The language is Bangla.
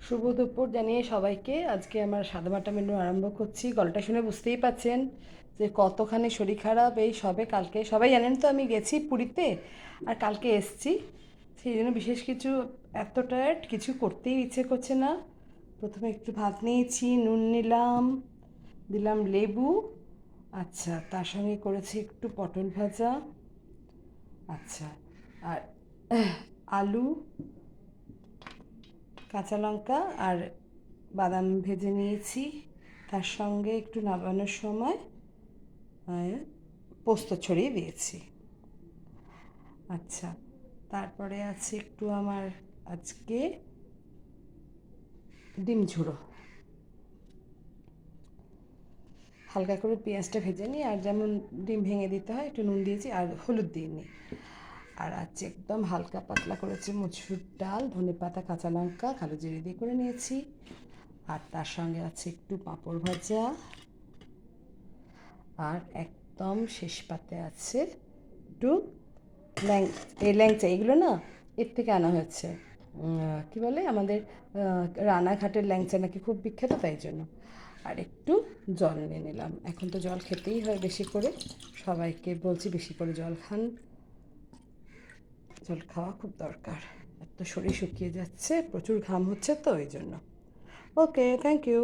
শুভ দুপুর জানিয়ে সবাইকে আজকে আমার সাদামাটা মেনু আরম্ভ করছি। গলাটা শুনে বুঝতেই পাচ্ছেন যে কতখানি শরীর খারাপ। এই সবে কালকে সবাই জানেন তো আমি গেছি পুরীতে, আর কালকে এসছি। সেই জন্য বিশেষ কিছু এত টায়ার্ড, কিছু করতেই ইচ্ছে করছে না। প্রথমে একটু ভাত নিয়েছি, নুন নিলাম, দিলাম লেবু, আচ্ছা তার সঙ্গে করেছি একটু পটল ভাজা, আচ্ছা, আর আলু, কাঁচা লঙ্কা আর বাদাম ভেজে নিয়েছি। তার সঙ্গে একটু নামানোর সময় পোস্ত ছড়িয়ে দিয়েছি। আচ্ছা, তারপরে আছে একটু আমার আজকে ডিম ঝুড়ো, হালকা করে পেঁয়াজটা ভেজে নিই, আর যেমন ডিম ভেঙে দিতে হয় একটু নুন দিয়েছি আর হলুদ দিয়ে নিই। আর আছে একদম হালকা পাতলা করেছি মুসুর ডাল, ধনেপাতা, কাঁচা লঙ্কা, কালো জিরে দিয়ে করে নিয়েছি। আর তার সঙ্গে আছে একটু পাঁপড় ভাজা, আর একদম শেষ পাতে আছে একটু ল্যাংচা। এগুলো না এর থেকে আনা হয়েছে, কী বলে আমাদের রানাঘাটের ল্যাংচা নাকি খুব বিখ্যাত, তাই জন্য। আর একটু জল নিয়ে নিলাম, এখন তো জল খেতেই হয় বেশি করে, সবাইকে বলছি বেশি করে জল খান, জল খাওয়া খুব দরকার। এত শরীর শুকিয়ে যাচ্ছে, প্রচুর ঘাম হচ্ছে তো ওই জন্য। ওকে, থ্যাংক ইউ।